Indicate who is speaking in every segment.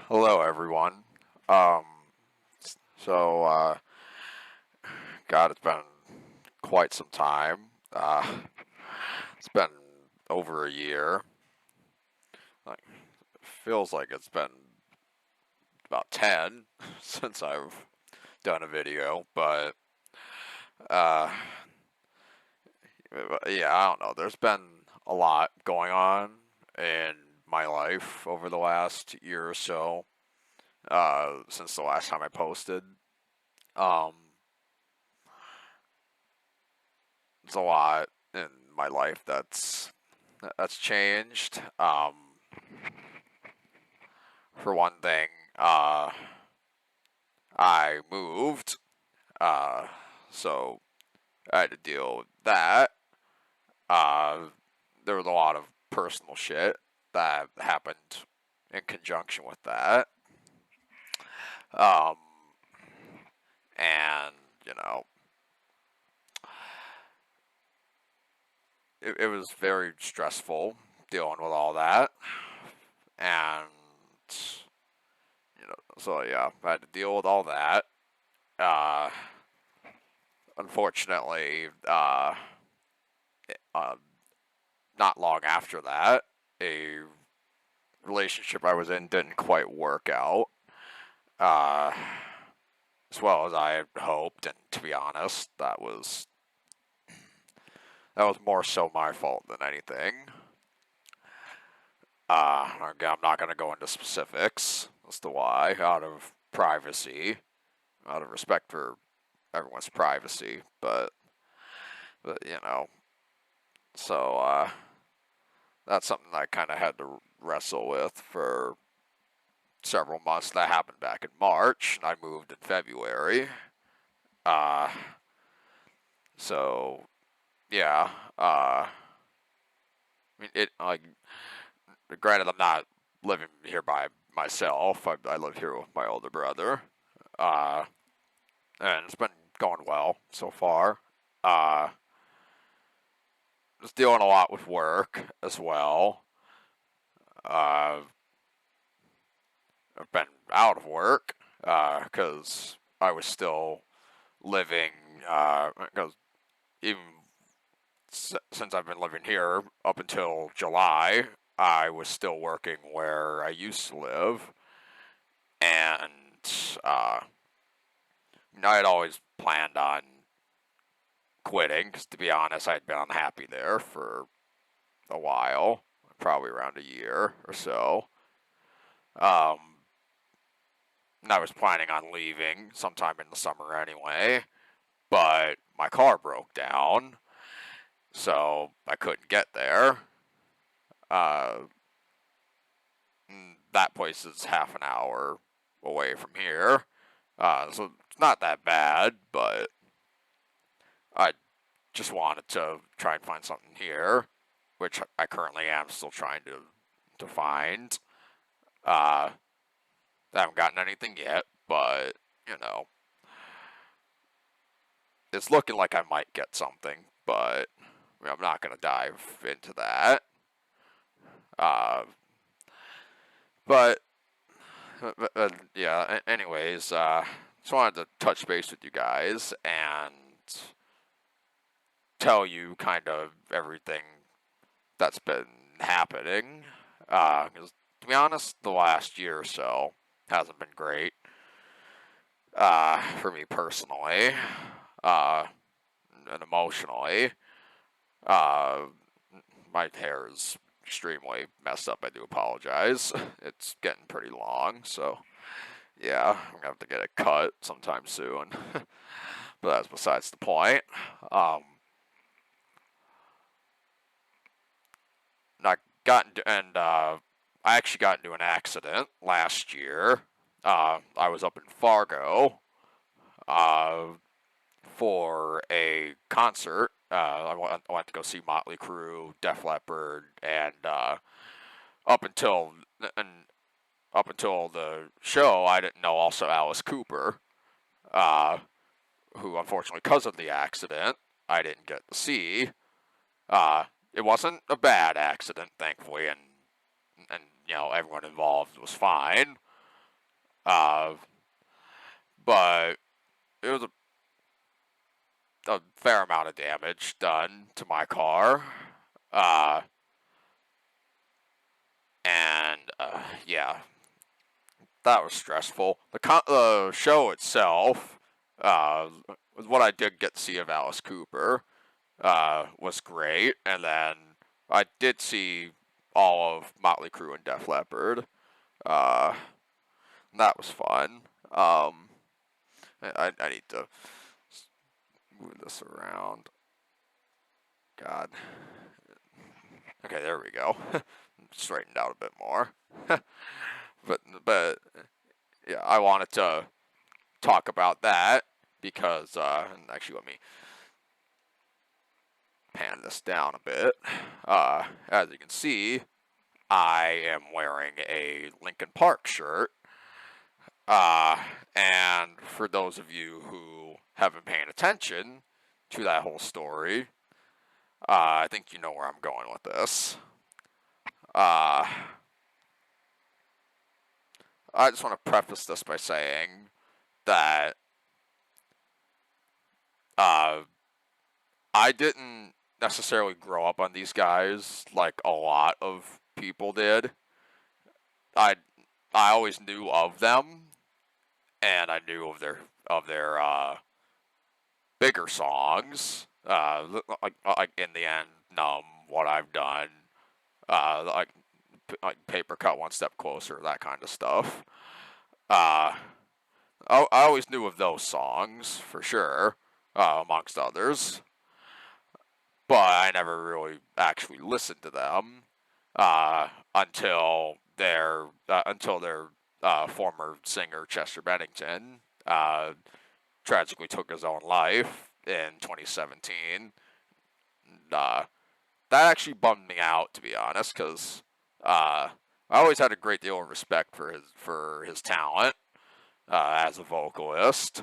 Speaker 1: Hello, everyone. Um, so, God, it's been quite some time. It's been over a year. Like, feels like it's been about 10 since I've done a video, but, uh, yeah, I don't know. There's been a lot going on in my life over the last year or so, since the last time I posted. Um, There's a lot in my life that's changed. For one thing, I moved, uh, so I had to deal with that. Uh, there was a lot of personal shit that happened in conjunction with that. Um, and you know, it was very stressful dealing with all that, and so yeah, I had to deal with all that. Uh, Unfortunately, uh, not long after that, a relationship I was in didn't quite work out uh, as well as I had hoped. And to be honest, that was more so my fault than anything. Again, I'm not going to go into specifics as to why, out of respect for everyone's privacy. But so that's something I kind of had to wrestle with for several months. That happened back in March, and I moved in February. Uh, so yeah. I mean, granted, I'm not living here by myself. I live here with my older brother. Uh, and it's been going well so far. Uh, just dealing a lot with work as well. Uh, I've been out of work because I was still living. Because even since I've been living here up until July, I was still working where I used to live, and I had always planned on quitting. Because to be honest, I had been unhappy there for a while, probably around a year or so. Um, and I was planning on leaving sometime in the summer anyway, but my car broke down, so I couldn't get there. Uh, that place is half an hour away from here, so it's not that bad, but I just wanted to try and find something here, which I currently am still trying to find. I haven't gotten anything yet, but you know, it's looking like I might get something, but I'm not gonna dive into that. Uh, but, yeah. Anyways, just wanted to touch base with you guys and tell you kind of everything that's been happening. Because to be honest, the last year or so hasn't been great for me personally uh, and emotionally. Uh, my hair is extremely messed up. I do apologize. It's getting pretty long, so yeah, I'm gonna have to get it cut sometime soon. But that's besides the point. Um, I got into, and I actually got into an accident last year. I was up in Fargo uh, for a concert. I went to go see Motley Crue, Def Leppard, and up until and up until the show, I didn't know also Alice Cooper, uh, who unfortunately, because of the accident, I didn't get to see. It wasn't a bad accident, thankfully, and everyone involved was fine. Uh, but it was a fair amount of damage done to my car. Uh, and yeah, that was stressful. The show itself, uh, what I did get to see of Alice Cooper, was great, and then I did see all of Motley Crue and Def Leppard. Uh, that was fun. I need to move this around. God. Okay, there we go. Straightened out a bit more. but yeah, I wanted to talk about that because and actually let me pan this down a bit. As you can see, I am wearing a Linkin Park shirt. Uh, and for those of you who haven't paying attention to that whole story, I think you know where I'm going with this. I just want to preface this by saying that I didn't necessarily grow up on these guys like a lot of people did. I I always knew of them, and I knew of their bigger songs. Like in the end, Numb, What I've Done, like Paper Cut, One Step Closer, that kind of stuff. Uh, I always knew of those songs for sure, amongst others, but I never really actually listened to them until their former singer Chester Bennington tragically took his own life in 2017. And, that actually bummed me out, to be honest, because I always had a great deal of respect for his talent as a vocalist.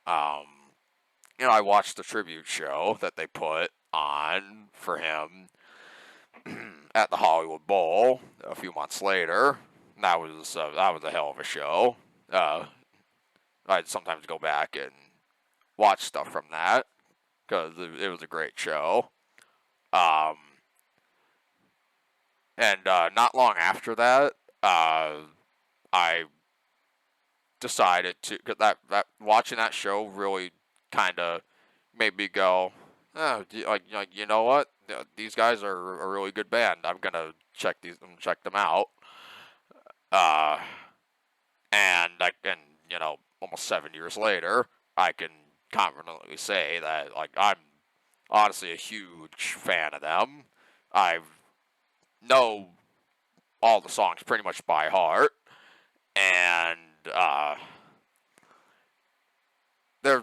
Speaker 1: I watched the tribute show that they put on for him at the Hollywood Bowl a few months later. And that was a hell of a show. I'd sometimes go back and watch stuff from that because it was a great show. And not long after that, I decided to, cause that watching that show really kind of made me go, oh, you know what? These guys are a really good band. I'm gonna check them out. Uh, and almost 7 years later, I can confidently say that like I'm honestly a huge fan of them. I know all the songs pretty much by heart, and their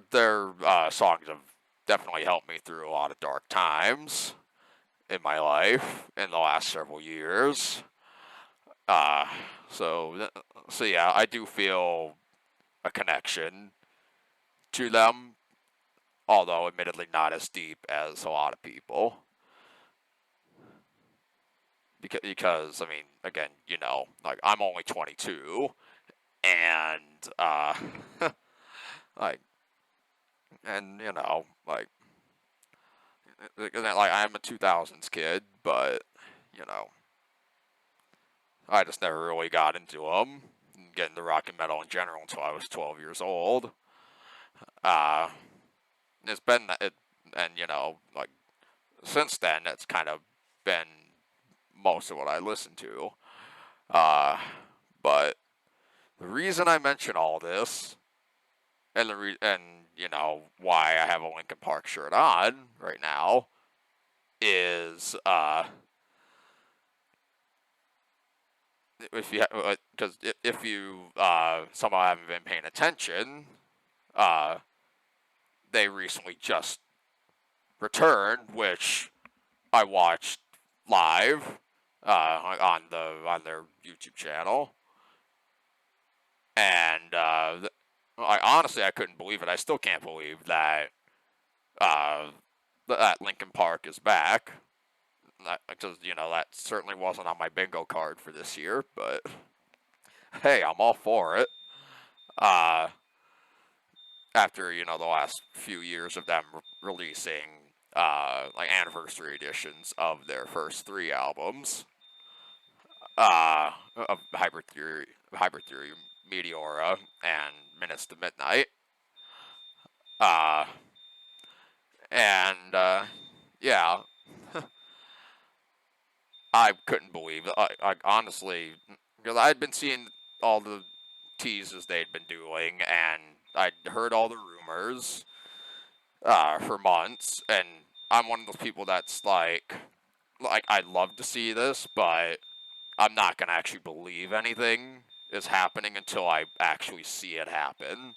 Speaker 1: songs have definitely helped me through a lot of dark times in my life in the last several years. Uh, so yeah, I do feel a connection to them, although admittedly not as deep as a lot of people. Because I mean, again, like I'm only 22, and like, and like I'm a 2000s kid, but you know, I just never really got into them, get into rock and metal in general until I was 12 years old. Uh, it's been it, and like since then, it's kind of been most of what I listen to. But the reason I mention all this, and why I have a Linkin Park shirt on right now, is if you somehow haven't been paying attention, they recently just returned, which I watched live on their YouTube channel, and honestly I couldn't believe it. I still can't believe that that Linkin Park is back. Because that certainly wasn't on my bingo card for this year, but hey, I'm all for it. Uh, after the last few years of them releasing like anniversary editions of their first three albums, of Hybrid Theory, Meteora, and Minutes to Midnight. Uh, and yeah, I couldn't believe it. I honestly, because I'd been seeing all the teases they'd been doing, and I'd heard all the rumors for months, and I'm one of those people that's like I'd love to see this, but I'm not gonna actually believe anything is happening until I actually see it happen.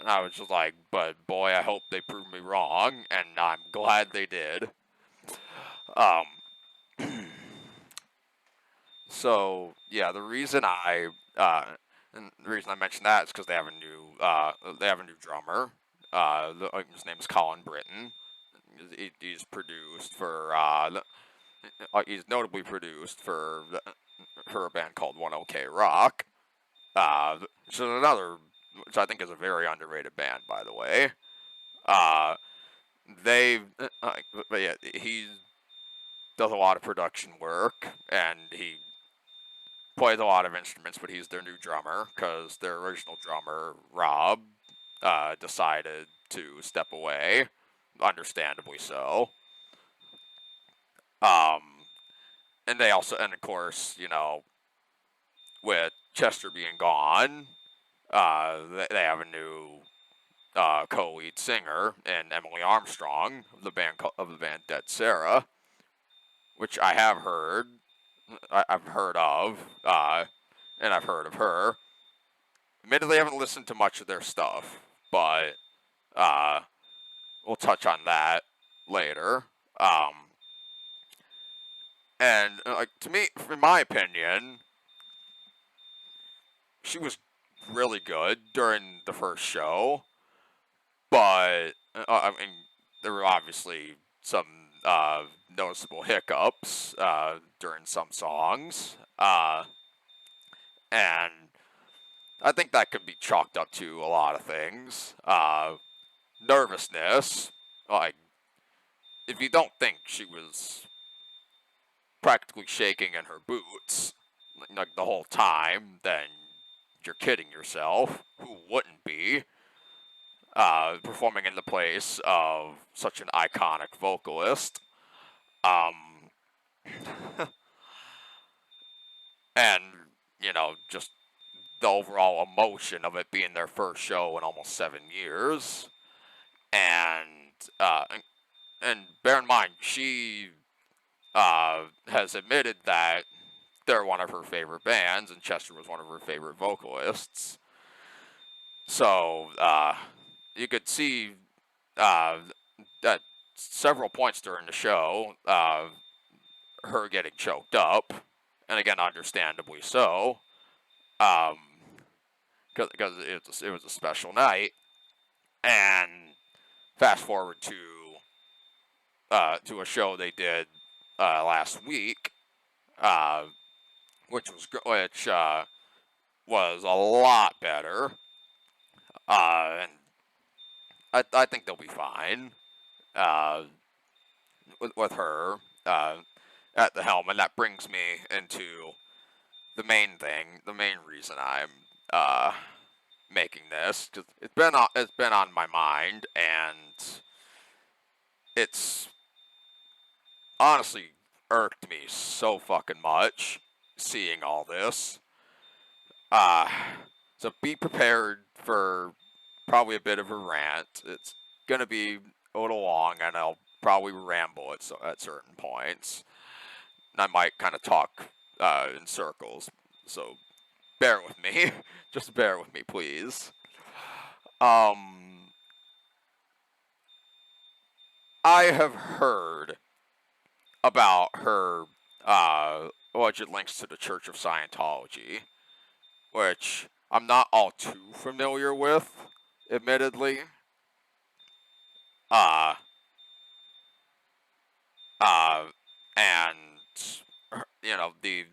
Speaker 1: And I was just like, but boy, I hope they prove me wrong, and I'm glad they did. Um, so yeah, the reason I mentioned that is because they have a new drummer. His name is Colin Britton. He's produced for he's notably produced for a band called One OK Rock. Which is which I think is a very underrated band, by the way. Uh, they, but yeah, he does a lot of production work, and he plays a lot of instruments. But he's their new drummer because their original drummer Rob decided to step away, understandably so. Um, and they also, and of course, with Chester being gone, they have a new co-lead singer and Emily Armstrong of the band Dead Sarah, which I have heard, I've heard of, and I've heard of her. Admittedly, I haven't listened to much of their stuff, but uh, we'll touch on that later. Um, and to me, in my opinion, she was really good during the first show, but I mean, there were obviously some noticeable hiccups during some songs, and I think that could be chalked up to a lot of things. Nervousness, like if you don't think she was practically shaking in her boots like the whole time, then you're kidding yourself. Who wouldn't be? Performing in the place of such an iconic vocalist. Um, and, just the overall emotion of it being their first show in almost 7 years. And, uh, and bear in mind, she has admitted that they're one of her favorite bands, and Chester was one of her favorite vocalists. So, you could see uh, at several points during the show, her getting choked up, and again, understandably so, because it was a special night. And fast forward to a show they did last week, uh, which was a lot better, and I think they'll be fine uh, with her at the helm, and that brings me into the main reason I'm uh, making this, because it's been on my mind, and it's honestly irked me so fucking much seeing all this. Uh, so be prepared for probably a bit of a rant. It's gonna be a little long, and I'll probably ramble at certain points. And I might kind of talk in circles. So bear with me. Just bear with me, please. Um, I have heard about her alleged links to the Church of Scientology, which I'm not all too familiar with, admittedly. Uh, uh, and the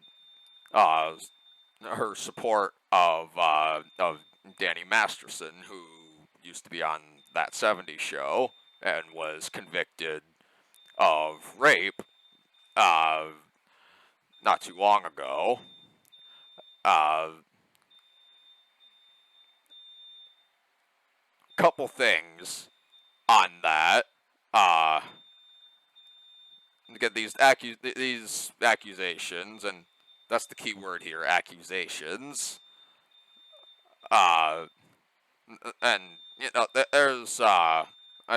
Speaker 1: uh, her support of Danny Masterson, who used to be on That 70s Show and was convicted of rape uh, not too long ago. Couple things on that. Get these accusations, and that's the key word here: accusations. Uh, and there's I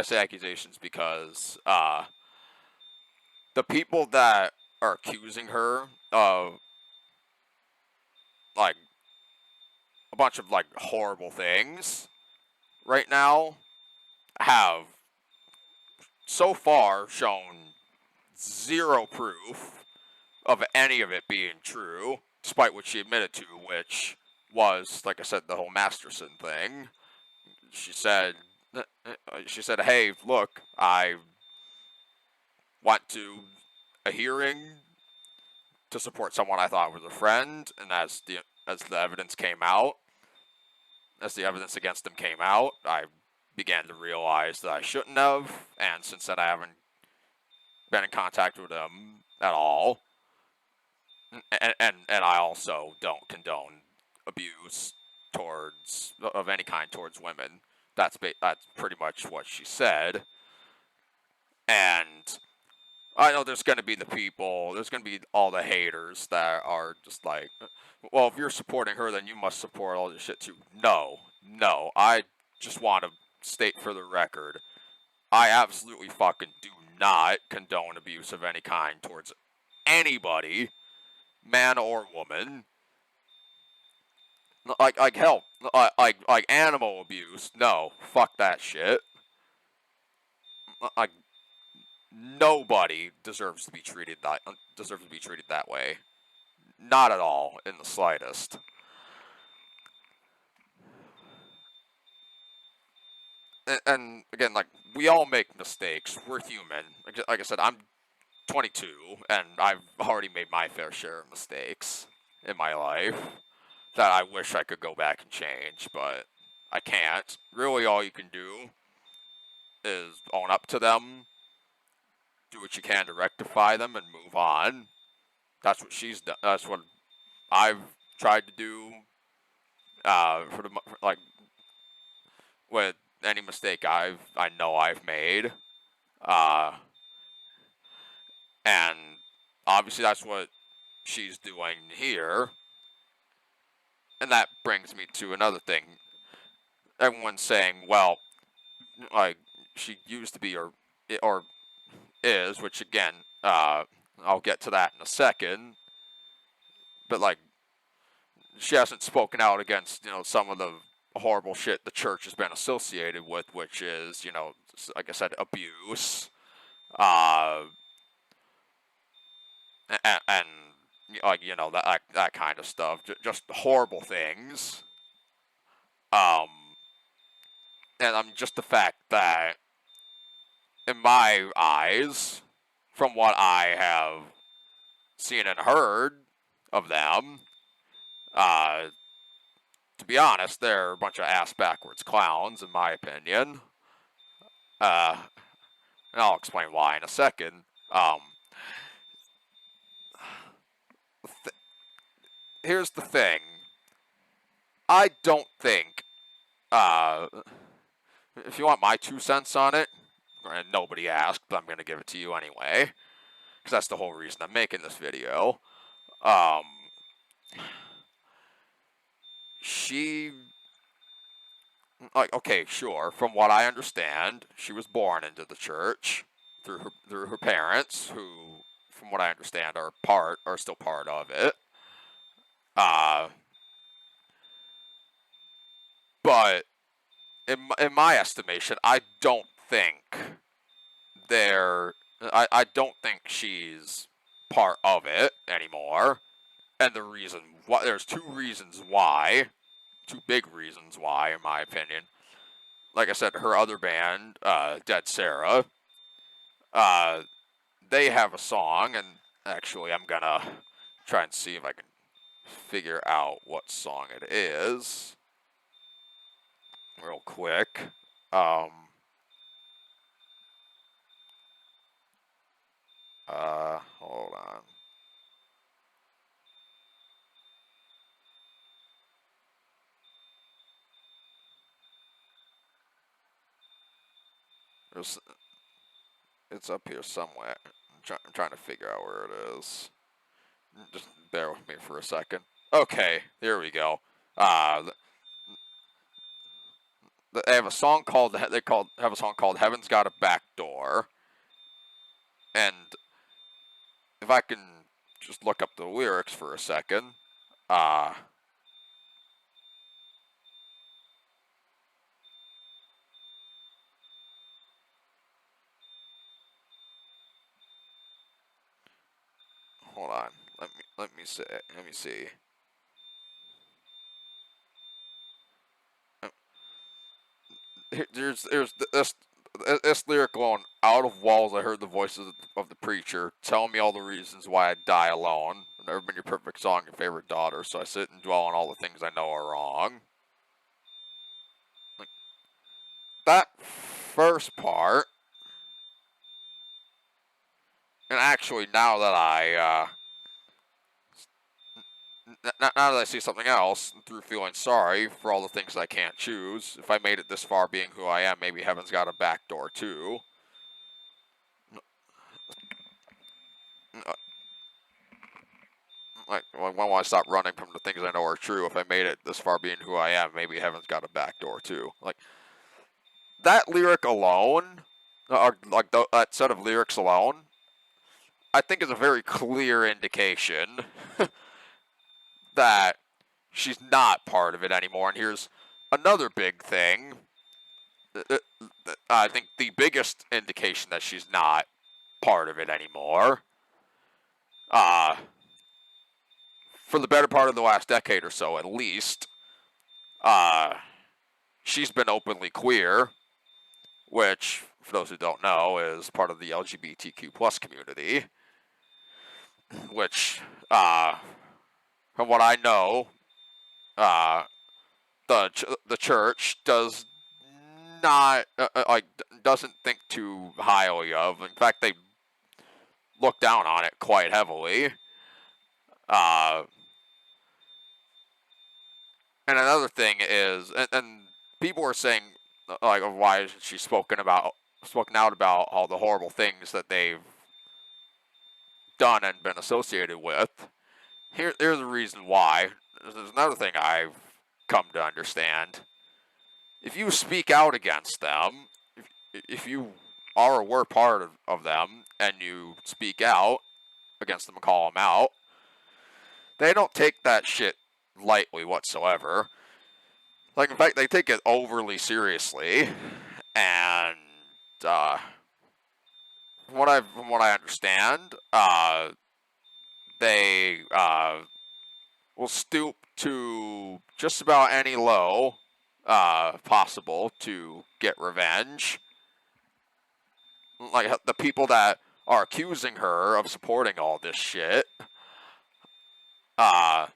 Speaker 1: say accusations because the people that are accusing her of like a bunch of like horrible things right now have so far shown zero proof of any of it being true, despite what she admitted to, which was, like I said, the whole Masterson thing. She said, "Hey, look, I went to a hearing to support someone I thought was a friend, and as the evidence came out, as the evidence against him came out, I began to realize that I shouldn't have, and since then I haven't been in contact with him at all. And I also don't condone abuse towards of any kind towards women. That's pretty much what she said. And I know there's going to be there's going to be all the haters that are just like, well, if you're supporting her, then you must support all this shit too. No, I just want to state for the record, I absolutely fucking do not condone abuse of any kind towards anybody, man or woman. Like hell, like animal abuse. No, fuck that shit. Like nobody deserves to be treated that way. Not at all, in the slightest. And again, like we all make mistakes. We're human. Like I said, I'm 22, and I've already made my fair share of mistakes in my life that I wish I could go back and change, but I can't. Really, all you can do is own up to them, do what you can to rectify them, and move on. That's what she's done. That's what I've tried to do. Like with any mistake I know I've made, and obviously that's what she's doing here. And that brings me to another thing. Everyone's saying, well, like she used to be or is, which again, I'll get to that in a second. But like, she hasn't spoken out against some of the horrible shit the church has been associated with, which is like I said, abuse, and like that kind of stuff, just horrible things. And just the fact that, in my eyes, from what I have seen and heard of them, to be honest, they're a bunch of ass-backwards clowns, in my opinion. And I'll explain why in a second. Here's the thing. I don't think, if you want my 2 cents on it, and nobody asked, but I'm going to give it to you anyway, because that's the whole reason I'm making this video. She, like, okay, sure, from what I understand, she was born into the church through her parents, who, from what I understand, are still part of it. But in my estimation, I don't think I don't think she's part of it anymore. And there's 2 reasons why, 2 big reasons why, in my opinion. Like I said, her other band, Dead Sarah, they have a song, and actually I'm gonna try and see if I can figure out what song it is real quick. Hold on. It's up here somewhere. I'm trying to figure out where it is. Just bear with me for a second. Okay, here we go. They have a song called have a song called "Heaven's Got a Back Door," and if I can just look up the lyrics for a second, uh, hold on. Let me see. Let me see. There's this lyric on "Out of walls I heard the voices of the preacher telling me all the reasons why I die alone. I've never been your perfect song, your favorite daughter, so I sit and dwell on all the things I know are wrong." Like, that first part, and actually now that now that I see something else, through feeling sorry for all the things I can't choose, if I made it this far being who I am, maybe heaven's got a back door too. Like, when I stop running from the things I know are true, if I made it this far being who I am, maybe heaven's got a back door too. Like, that lyric alone, or like that set of lyrics alone, I think is a very clear indication that she's not part of it anymore. And here's another big thing. I think the biggest indication that she's not part of it anymore, for the better part of the last decade or so at least, she's been openly queer, which, for those who don't know, is part of the LGBTQ plus community, which, from what I know, the church does not doesn't think too highly of. In fact, they look down on it quite heavily. And another thing is, and people are saying, like, why isn't she spoken out about all the horrible things that they've done and been associated with. Here's the reason why. There's another thing I've come to understand. If you speak out against them, if you are or were part of them, and you speak out against them and call them out, they don't take that shit lightly whatsoever. Like, in fact, they take it overly seriously, and from what I understand, they will stoop to just about any low possible to get revenge. Like, the people that are accusing her of supporting all this shit, had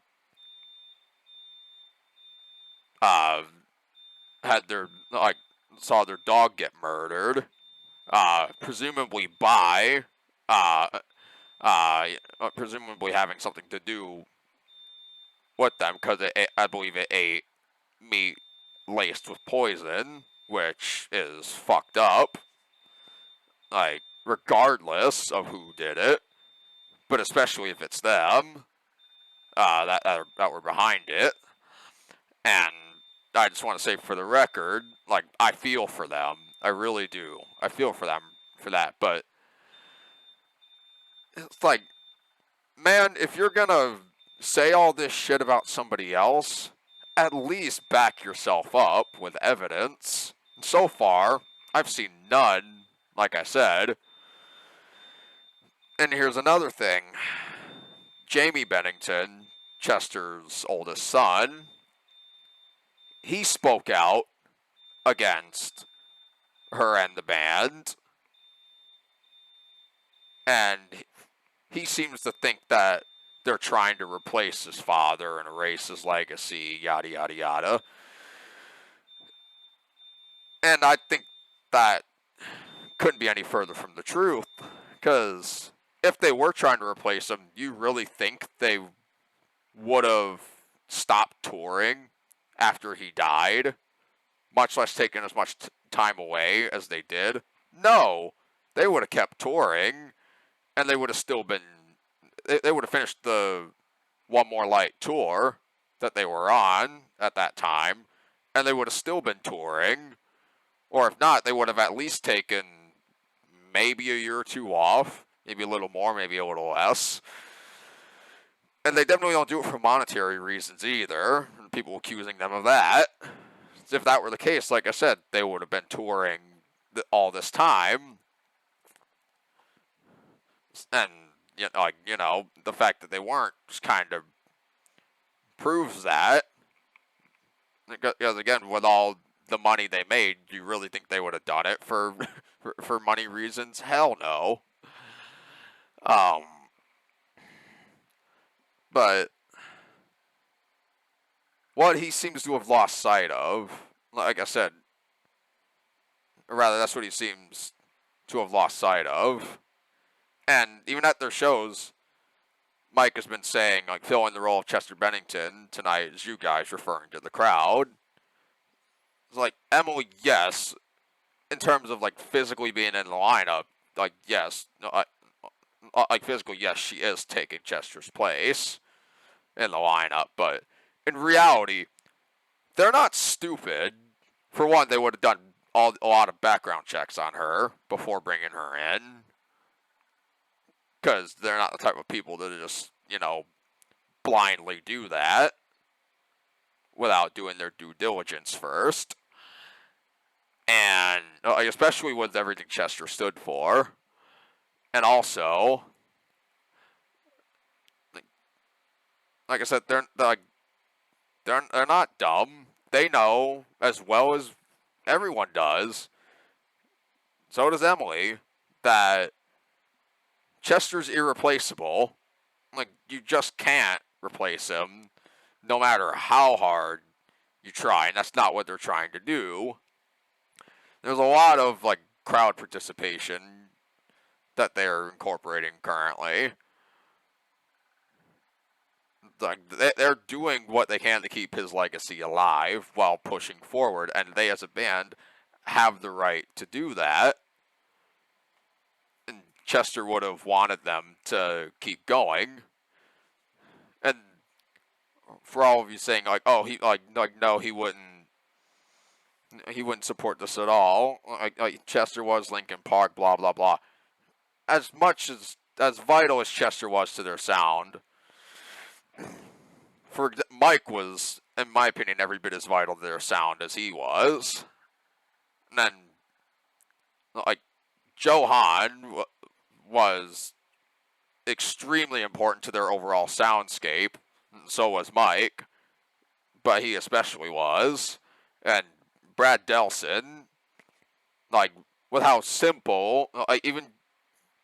Speaker 1: their, like, saw their dog get murdered, presumably by, presumably having something to do with them, because I believe it ate meat laced with poison, which is fucked up. Like, regardless of who did it, but especially if it's them, that were behind it. And I just want to say, for the record, like, I feel for them. I really do. I feel for them for that. But it's like, man, if you're gonna say all this shit about somebody else, at least back yourself up with evidence. And so far, I've seen none, like I said. And here's another thing. Jamie Bennington, Chester's oldest son, he spoke out against her and the band. And he seems to think that they're trying to replace his father and erase his legacy, yada, yada, yada. And I think that couldn't be any further from the truth, because if they were trying to replace him, you really think they would have stopped touring after he died, much less taken as much time away as they did? No, they would have kept touring, and they would have still been, they would have finished the One More Light tour that they were on at that time, and they would have still been touring, or if not, they would have at least taken maybe a year or two off, maybe a little more, maybe a little less. And they definitely don't do it for monetary reasons either. People accusing them of that. If that were the case, like I said, they would have been touring all this time. And, the fact that they weren't just kind of proves that. Because, again, with all the money they made, do you really think they would have done it for money reasons? Hell no. But what he seems to have lost sight of, like I said, or rather, that's what he seems to have lost sight of. And even at their shows, Mike has been saying, like, filling the role of Chester Bennington tonight is you guys, referring to the crowd. It's like, Emily, yes, in terms of, like, physically being in the lineup, like, yes, like, physically, yes, she is taking Chester's place in the lineup, but in reality, they're not stupid. For one, they would have done a lot of background checks on her before bringing her in, because they're not the type of people that just, blindly do that without doing their due diligence first. And especially with everything Chester stood for. And also, like I said, they're not dumb. They know as well as everyone does, so does Emily, that Chester's irreplaceable. Like, you just can't replace him, no matter how hard you try, and that's not what they're trying to do. There's a lot of, like, crowd participation that they're incorporating currently. Like, they're doing what they can to keep his legacy alive while pushing forward, and they as a band have the right to do that. And Chester would have wanted them to keep going. And for all of you saying, like, oh, no, he wouldn't support this at all. Like Chester was Linkin Park, blah, blah, blah. As vital as Chester was to their sound, Mike was, in my opinion, every bit as vital to their sound as he was. And then, like, Johan was extremely important to their overall soundscape, and so was Mike, but he especially was. And Brad Delson, like, with how simple, even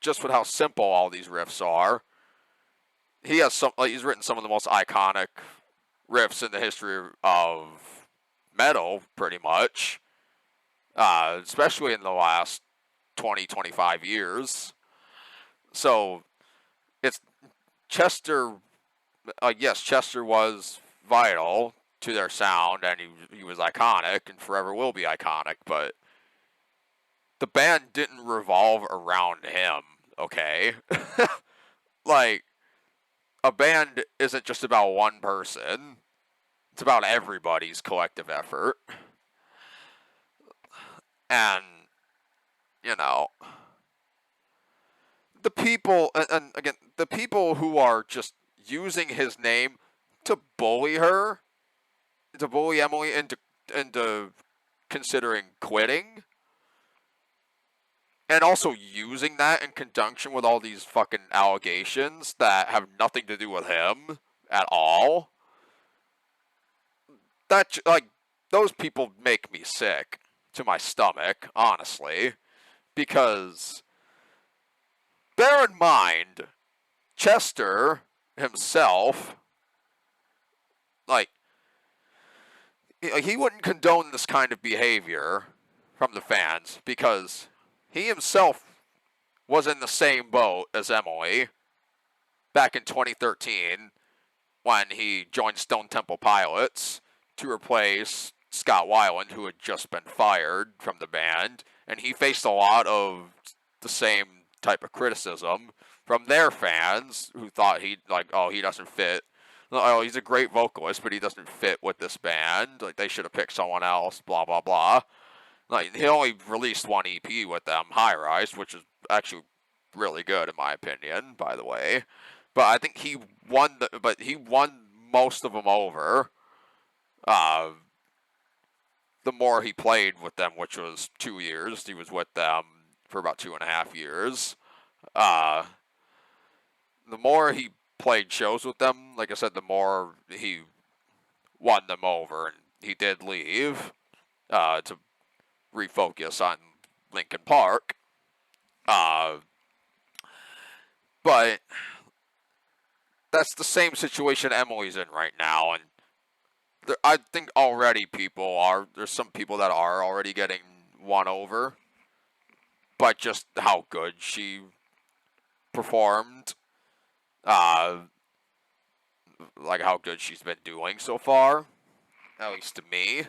Speaker 1: just with how simple all these riffs are, he's written some of the most iconic riffs in the history of metal, pretty much, especially in the last 20, 25 years. So, it's Chester, yes, Chester was vital to their sound, and he was iconic, and forever will be iconic, but the band didn't revolve around him, okay? Like, a band isn't just about one person. It's about everybody's collective effort. And, the people, and again, the people who are just using his name to bully her, to bully Emily into considering quitting, and also using that in conjunction with all these fucking allegations that have nothing to do with him at all. That, like, those people make me sick to my stomach, honestly. Because, bear in mind, Chester himself, like, he wouldn't condone this kind of behavior from the fans because he himself was in the same boat as Emily back in 2013 when he joined Stone Temple Pilots to replace Scott Weiland, who had just been fired from the band, and he faced a lot of the same type of criticism from their fans who thought he doesn't fit. Oh, he's a great vocalist, but he doesn't fit with this band. Like, they should have picked someone else, blah, blah, blah. Like, he only released one EP with them, High Rise, which is actually really good in my opinion, by the way. But I think he won most of them over. The more he played with them, which was 2 years, he was with them for about 2.5 years. The more he played shows with them, like I said, the more he won them over, and he did leave to refocus on Linkin Park. But that's the same situation Emily's in right now, and I think already there's some people that are already getting won over by just how good she performed, like how good she's been doing so far, at least to me.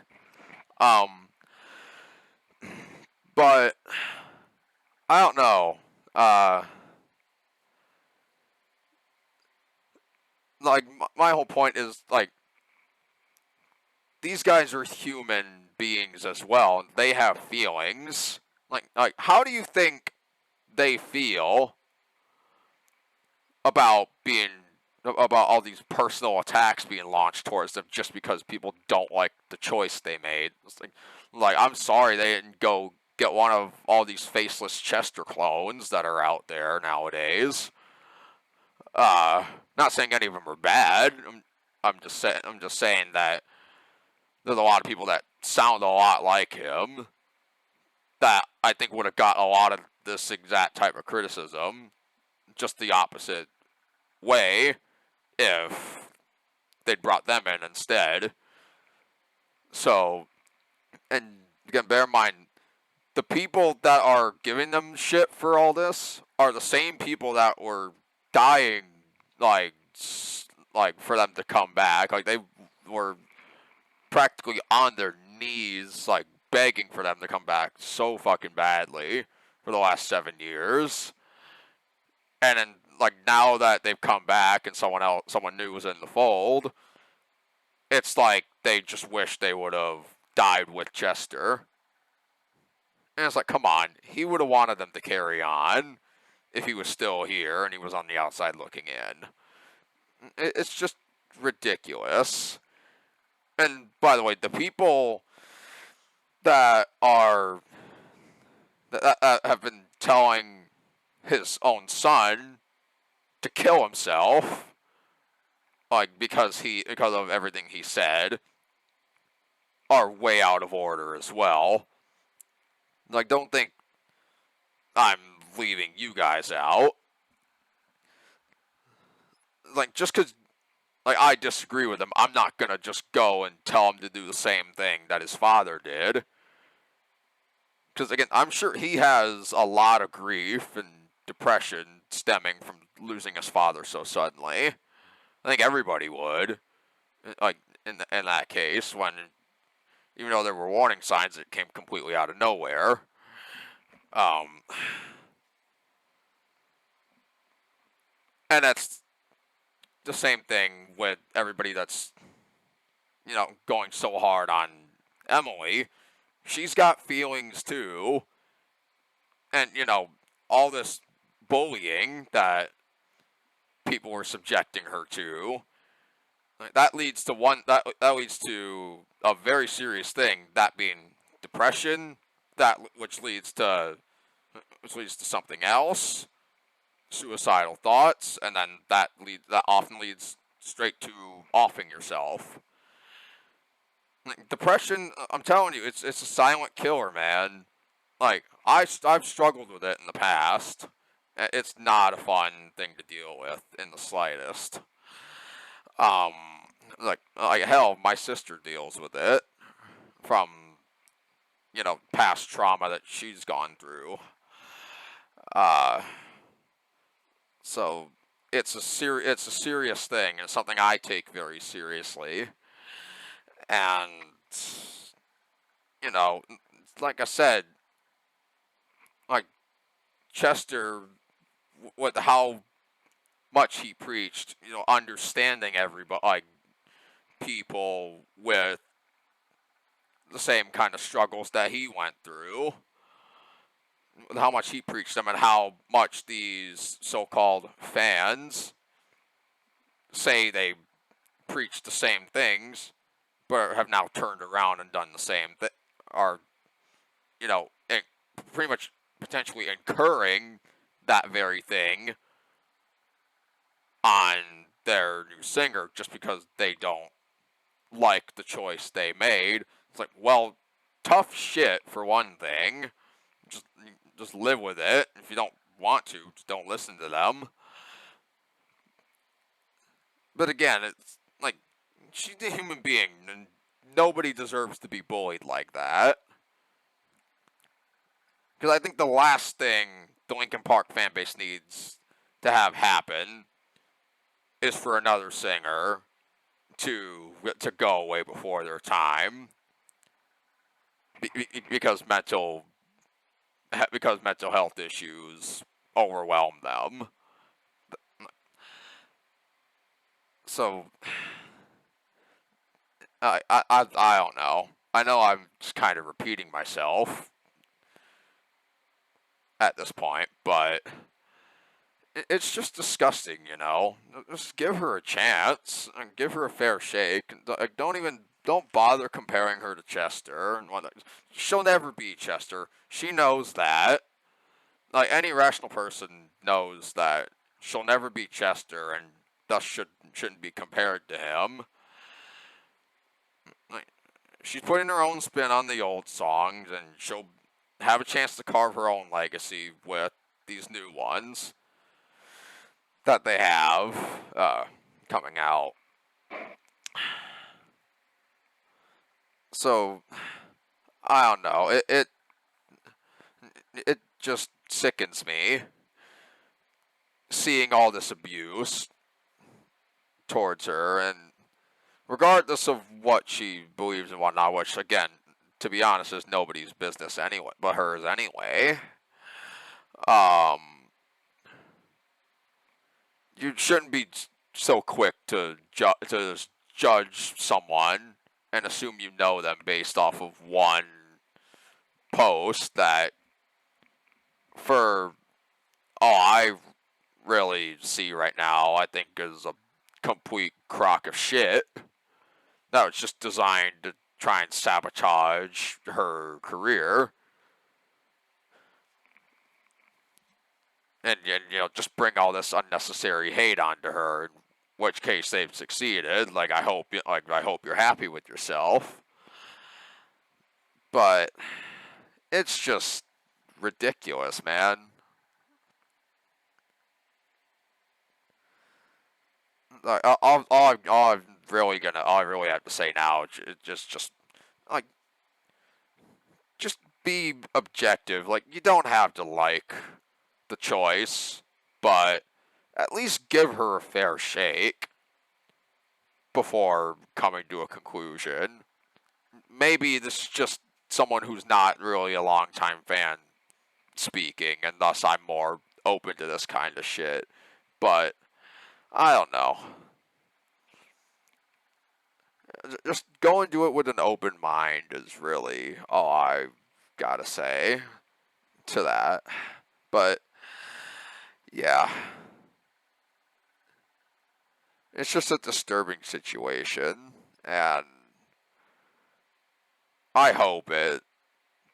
Speaker 1: But I don't know. Like, my whole point is, like, these guys are human beings as well. They have feelings. Like, how do you think they feel about all these personal attacks being launched towards them just because people don't like the choice they made? It's like, I'm sorry they didn't go get one of all these faceless Chester clones that are out there nowadays. Not saying any of them are bad. I'm just saying that there's a lot of people that sound a lot like him that I think would have got a lot of this exact type of criticism, just the opposite way, if they'd brought them in instead. So, and again, bear in mind, the people that are giving them shit for all this are the same people that were dying, like for them to come back. Like, they were practically on their knees, like, begging for them to come back so fucking badly for the last 7 years. And then, like, now that they've come back and someone new was in the fold, it's like they just wish they would have died with Chester. And it's like, come on, he would have wanted them to carry on if he was still here and he was on the outside looking in. It's just ridiculous. And by the way, the people that have been telling his own son to kill himself, like, because of everything he said, are way out of order as well. Like, don't think I'm leaving you guys out. Like, just because, like, I disagree with him, I'm not gonna just go and tell him to do the same thing that his father did. Because, again, I'm sure he has a lot of grief and depression stemming from losing his father so suddenly. I think everybody would, like, in that case, when, even though there were warning signs, it came completely out of nowhere. And that's the same thing with everybody that's, going so hard on Emily. She's got feelings too. And, all this bullying that people were subjecting her to, that leads to a very serious thing, that being depression, which leads to something else, suicidal thoughts, and then that often leads straight to offing yourself. Depression, I'm telling you, it's a silent killer, man. Like, I've struggled with it in the past. It's not a fun thing to deal with in the slightest. Um, like hell, my sister deals with it from past trauma that she's gone through. Uh, so it's a serious thing and something I take very seriously. And you know, like I said, like Chester, with how much he preached, understanding everybody, like people with the same kind of struggles that he went through, how much he preached them, and how much these so-called fans say they preach the same things, but have now turned around and done the same thing, are, pretty much potentially incurring that very thing on their new singer just because they don't like the choice they made. It's like, well, tough shit for one thing. Just just live with it. If you don't want to, just don't listen to them. But again, it's like she's a human being, and nobody deserves to be bullied like that. Because I think the last thing the Linkin Park fan base needs to have happen is for another singer to go away before their time because mental health issues overwhelm them. So I don't know. I know I'm just kind of repeating myself at this point, but it's just disgusting, Just give her a chance and give her a fair shake. Like, don't bother comparing her to Chester and whatnot. She'll never be Chester. She knows that. Like, any rational person knows that she'll never be Chester, and thus shouldn't be compared to him. Like, she's putting her own spin on the old songs, and she'll have a chance to carve her own legacy with these new ones that they have coming out. So I don't know. It just sickens me seeing all this abuse towards her, and regardless of what she believes and whatnot, which again, to be honest, is nobody's business anyway, but hers anyway. Um, you shouldn't be so quick to judge someone and assume you know them based off of one post that, for all I really see right now, I think is a complete crock of shit. That was just designed to try and sabotage her career. And just bring all this unnecessary hate onto her. In which case they've succeeded. I hope you're happy with yourself. But it's just ridiculous, man. Like, all I really have to say now is like, just be objective. Like, you don't have to like the choice, but at least give her a fair shake before coming to a conclusion. Maybe this is just someone who's not really a longtime fan speaking, and thus I'm more open to this kind of shit. But I don't know. Just go into it with an open mind is really all I gotta say to that. But yeah, it's just a disturbing situation, and I hope it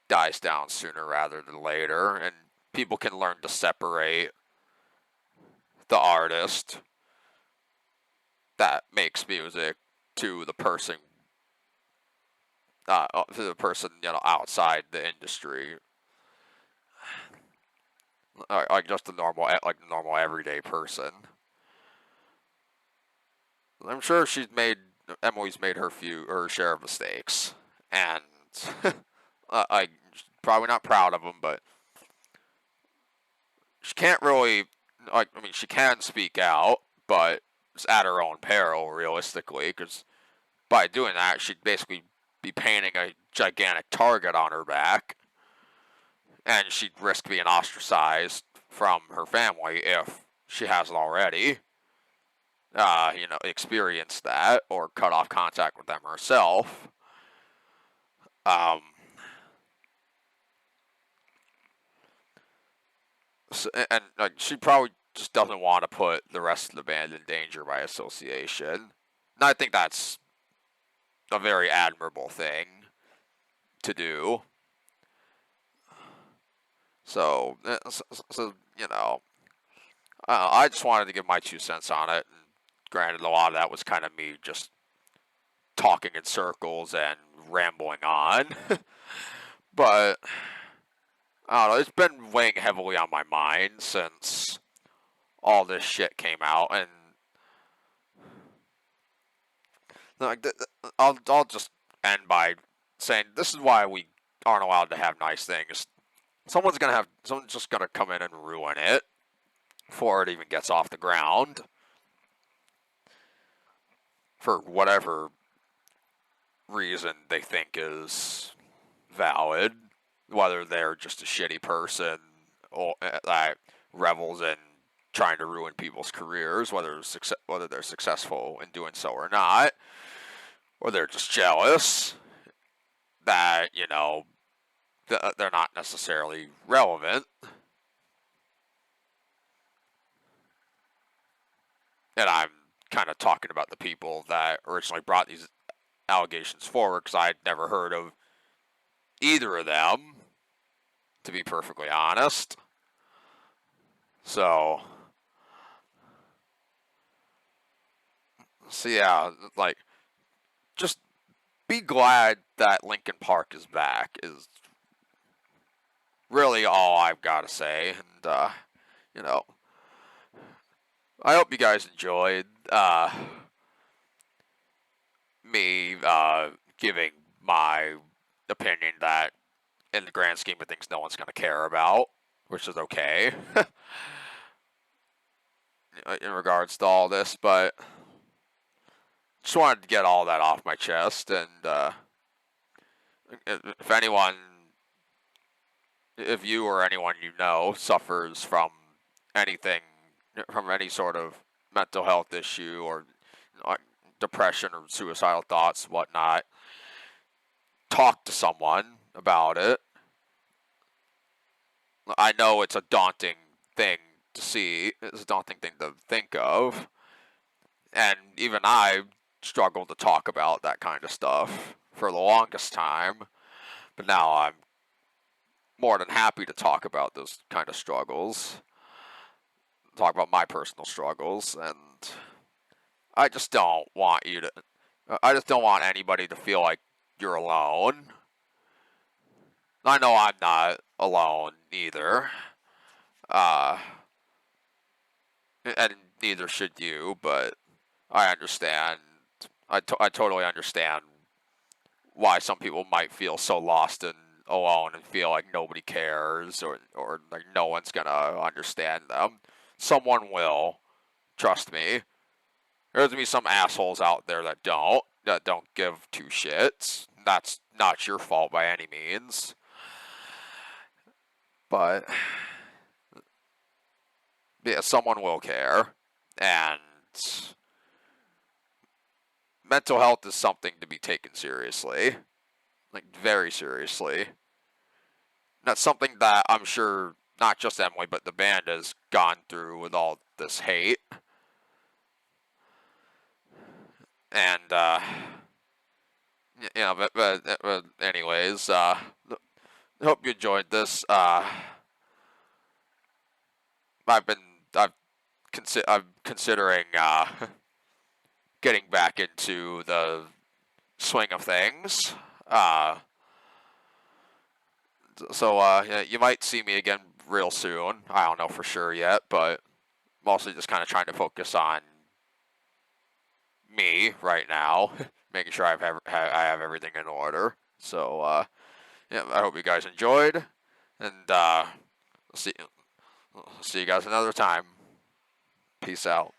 Speaker 1: dies down sooner rather than later, and people can learn to separate the artist that makes music to the person, outside the industry, like just the normal everyday person. I'm sure Emily's made her share of mistakes, and I probably not proud of them, but she can't really, like, I mean, she can speak out, but it's at her own peril, realistically, because by doing that, she'd basically be painting a gigantic target on her back, and she'd risk being ostracized from her family if she hasn't already, experienced that or cut off contact with them herself. And like, she probably just doesn't want to put the rest of the band in danger by association. And I think that's a very admirable thing to do. So, I just wanted to give my 2 cents on it. And granted, a lot of that was kind of me just talking in circles and rambling on. But, I don't know, it's been weighing heavily on my mind since all this shit came out. And like, I'll just end by saying this is why we aren't allowed to have nice things. Someone's just gonna come in and ruin it before it even gets off the ground for whatever reason they think is valid, whether they're just a shitty person or that revels in trying to ruin people's careers, whether they're successful in doing so or not, or they're just jealous that they're not necessarily relevant. And I'm kind of talking about the people that originally brought these allegations forward, because I'd never heard of either of them, to be perfectly honest. So yeah, like, just be glad that Linkin Park is back is really all I've got to say. And I hope you guys enjoyed me giving my opinion that in the grand scheme of things no one's going to care about, which is okay in regards to all this, but just wanted to get all that off my chest. And if you or anyone you know suffers from anything, from any sort of mental health issue or depression or suicidal thoughts, whatnot, talk to someone about it. I know it's a daunting thing to see. It's a daunting thing to think of. And even I struggled to talk about that kind of stuff for the longest time. But now I'm more than happy to talk about those kind of struggles. Talk about my personal struggles. And I just don't want anybody to feel like you're alone. I know I'm not alone either. And neither should you, but I understand. I totally understand why some people might feel so lost and alone and feel like nobody cares or like no one's gonna understand them. Someone will. Trust me. There's gonna be some assholes out there that don't give two shits. That's not your fault by any means. But yeah, someone will care. And mental health is something to be taken seriously. Like, very seriously. That's something that I'm sure not just Emily, but the band has gone through with all this hate. And, but anyways, I hope you enjoyed this. I'm considering, getting back into the swing of things. So you might see me again real soon. I don't know for sure yet, but mostly just kind of trying to focus on busy right now, making sure I have everything in order. So yeah, I hope you guys enjoyed, and see you guys another time. Peace out.